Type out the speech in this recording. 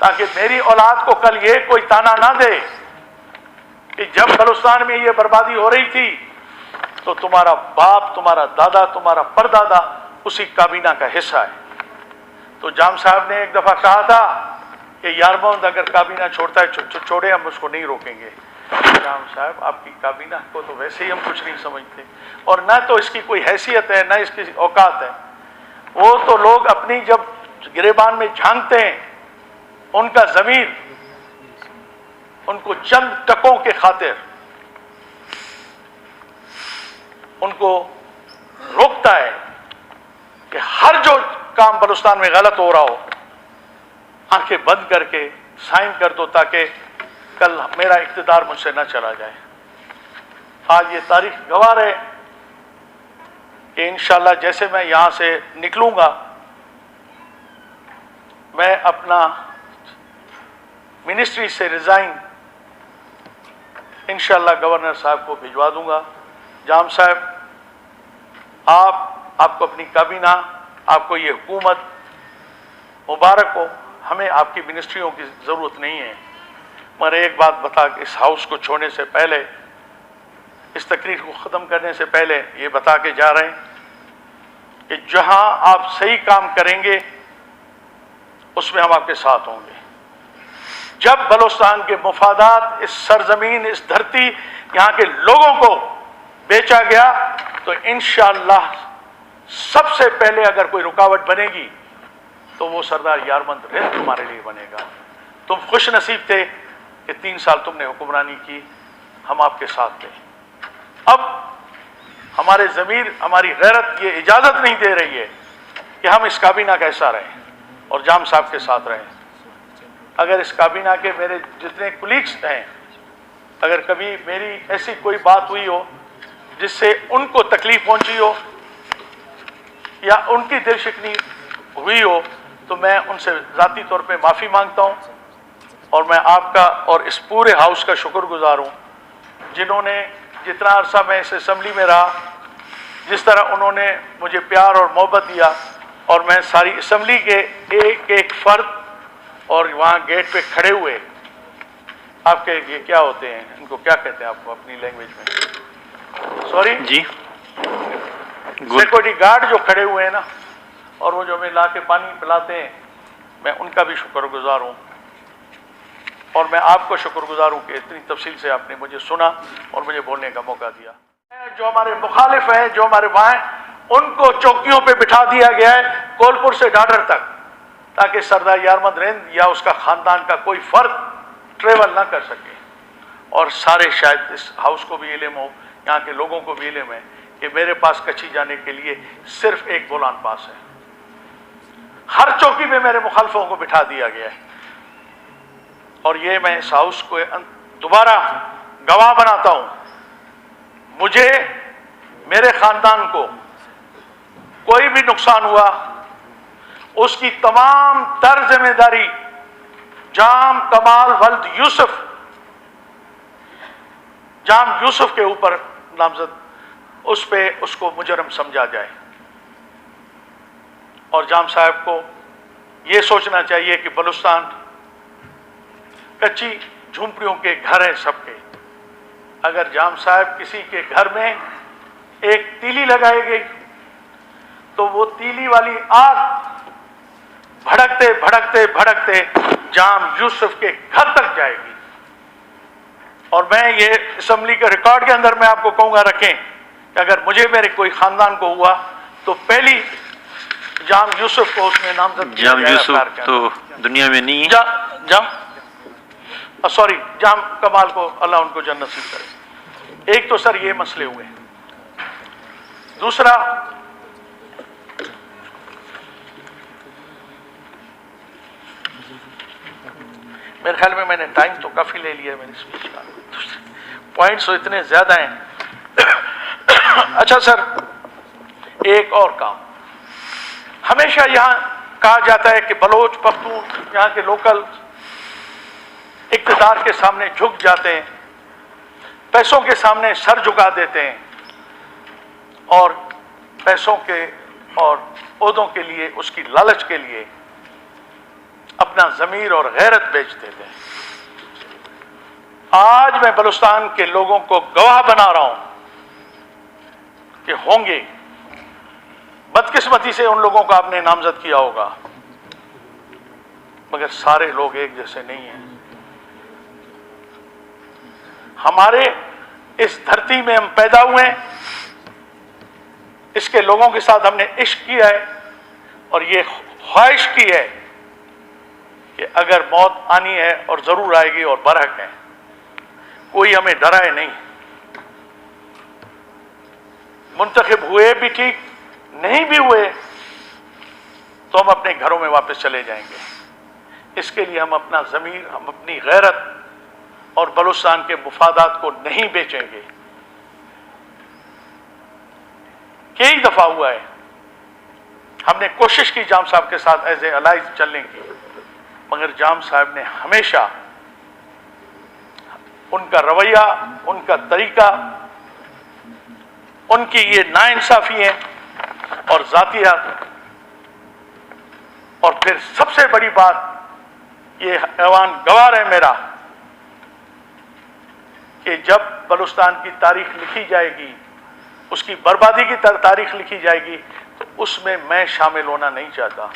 تاکہ میری اولاد کو کل یہ کوئی تانا نہ دے کہ جب بلوچستان میں یہ بربادی ہو رہی تھی تو تمہارا باپ، تمہارا دادا، تمہارا پردادا اسی کابینہ کا حصہ ہے۔ تو جام صاحب نے ایک دفعہ کہا تھا کہ یارموند اگر کابینہ چھوڑتا ہے چھوڑے، ہم اس کو نہیں روکیں گے۔ جام صاحب آپ کی کابینہ کو تو ویسے ہی ہم کچھ نہیں سمجھتے، اور نہ تو اس کی کوئی حیثیت ہے، نہ اس کی اوقات ہے۔ وہ تو لوگ اپنی جب گریبان میں جھانکتے ہیں، ان کا ضمیر ان کو چند ٹکوں کے خاطر ان کو روکتا ہے کہ ہر جو کام بلوچستان میں غلط ہو رہا ہو آنکھیں بند کر کے سائن کر دو تاکہ کل میرا اقتدار مجھ سے نہ چلا جائے۔ آج یہ تاریخ گواہ ہے کہ انشاءاللہ جیسے میں یہاں سے نکلوں گا، میں اپنا منسٹری سے ریزائن انشاءاللہ گورنر صاحب کو بھجوا دوں گا۔ جام صاحب آپ کو اپنی کابینہ، آپ کو یہ حکومت مبارک ہو، ہمیں آپ کی منسٹریوں کی ضرورت نہیں ہے۔ مگر ایک بات بتا کہ اس ہاؤس کو چھوڑنے سے پہلے، اس تقریر کو ختم کرنے سے پہلے یہ بتا کے جا رہے ہیں کہ جہاں آپ صحیح کام کریں گے اس میں ہم آپ کے ساتھ ہوں گے۔ جب بلوچستان کے مفادات، اس سرزمین، اس دھرتی، یہاں کے لوگوں کو بیچا گیا تو انشاءاللہ سب سے پہلے اگر کوئی رکاوٹ بنے گی تو وہ سردار یارمند رند تمہارے لیے بنے گا۔ تم خوش نصیب تھے کہ 3 سال تم نے حکمرانی کی، ہم آپ کے ساتھ تھے۔ اب ہمارے ضمیر، ہماری غیرت یہ اجازت نہیں دے رہی ہے کہ ہم اس کابینہ کا حصہ رہیں اور جام صاحب کے ساتھ رہیں۔ اگر اس کابینہ کے میرے جتنے کولیگس ہیں، اگر کبھی میری ایسی کوئی بات ہوئی ہو جس سے ان کو تکلیف پہنچی ہو یا ان کی دل شکنی ہوئی ہو تو میں ان سے ذاتی طور پہ معافی مانگتا ہوں، اور میں آپ کا اور اس پورے ہاؤس کا شکر گزار ہوں جنہوں نے جتنا عرصہ میں اس اسمبلی میں رہا، جس طرح انہوں نے مجھے پیار اور محبت دیا، اور میں ساری اسمبلی کے ایک ایک فرد اور وہاں گیٹ پہ کھڑے ہوئے، آپ کے یہ کیا ہوتے ہیں، ان کو کیا کہتے ہیں آپ کو اپنی لینگویج میں، سوری جی، سیکورٹی گارڈ جو کھڑے ہوئے ہیں نا، اور وہ جو ہمیں لا کے پانی پلاتے ہیں، میں ان کا بھی شکر گزار ہوں، اور میں آپ کو شکر گزار ہوں کہ اتنی تفصیل سے آپ نے مجھے سنا اور مجھے بولنے کا موقع دیا۔ جو ہمارے مخالف ہیں، جو ہمارے وہاں ہیں، ان کو چوکیوں پہ بٹھا دیا گیا ہے کولپور سے ڈاڈر تک، تاکہ سردار یارمند رند یا اس کا خاندان کا کوئی فرد ٹریول نہ کر سکے۔ اور سارے شاید اس ہاؤس کو بھی علم ہو، یہاں کے لوگوں کو بھی علم ہے کہ میرے پاس کچھی جانے کے لیے صرف ایک بولان پاس ہے۔ ہر چوکی پہ میرے مخالفوں کو بٹھا دیا گیا ہے، اور یہ میں اس ہاؤس کو دوبارہ گواہ بناتا ہوں، مجھے، میرے خاندان کو کوئی بھی نقصان ہوا اس کی تمام تر ذمہ داری جام کمال ولد یوسف، جام یوسف کے اوپر نامزد، اس پہ اس کو مجرم سمجھا جائے۔ اور جام صاحب کو یہ سوچنا چاہیے کہ بلوچستان کچی جھونپڑیوں کے گھر ہیں سب کے، اگر جام صاحب کسی کے گھر میں ایک تیلی لگائی گئی تو وہ تیلی والی آگ بھڑکتے بھڑکتے بھڑکتے جام یوسف کے گھر تک جائے گی۔ اور میں یہ اسمبلی کے ریکارڈ کے اندر میں آپ کو کہوں گا رکھیں کہ اگر مجھے میرے کوئی خاندان کو ہوا تو پہلی جام یوسف کو اس میں نامزد کیا جام جائے گا۔ یوسف تو دنیا میں نہیں ہے، جام کمال کو اللہ ان کو جنت نصیب کرے۔ ایک تو سر یہ مسئلے ہوئے، دوسرا میرے خیال میں نے ٹائم تو کافی لے لیا ہے میری اسپیچ کا، پوائنٹس تو اتنے زیادہ ہیں۔ اچھا سر، ایک اور کام، ہمیشہ یہاں کہا جاتا ہے کہ بلوچ پختون یہاں کے لوکل اقتدار کے سامنے جھک جاتے ہیں، پیسوں کے سامنے سر جھکا دیتے ہیں، اور پیسوں کے اور عہدوں کے لیے، اس کی لالچ کے لیے اپنا ضمیر اور غیرت بیچ دیتے ہیں۔ آج میں بلوچستان کے لوگوں کو گواہ بنا رہا ہوں کہ ہوں گے، بدقسمتی سے ان لوگوں کو آپ نے نامزد کیا ہوگا، مگر سارے لوگ ایک جیسے نہیں ہیں۔ ہمارے اس دھرتی میں ہم پیدا ہوئے ہیں، اس کے لوگوں کے ساتھ ہم نے عشق کیا ہے اور یہ خواہش کی ہے کہ اگر موت آنی ہے اور ضرور آئے گی اور برحق ہے، کوئی ہمیں ڈرائے نہیں۔ منتخب ہوئے بھی ٹھیک، نہیں بھی ہوئے تو ہم اپنے گھروں میں واپس چلے جائیں گے۔ اس کے لیے ہم اپنا ضمیر، ہم اپنی غیرت اور بلوچستان کے مفادات کو نہیں بیچیں گے۔ کئی دفعہ ہوا ہے، ہم نے کوشش کی جام صاحب کے ساتھ ایز اے الائز چلنے کی، مگر جام صاحب نے ہمیشہ ان کا رویہ، ان کا طریقہ، ان کی یہ ناانصافی ہے اور ذاتیات، اور پھر سب سے بڑی بات یہ ایوان گوار ہے میرا کہ جب بلوچستان کی تاریخ لکھی جائے گی، اس کی بربادی کی تاریخ لکھی جائے گی، تو اس میں میں شامل ہونا نہیں چاہتا۔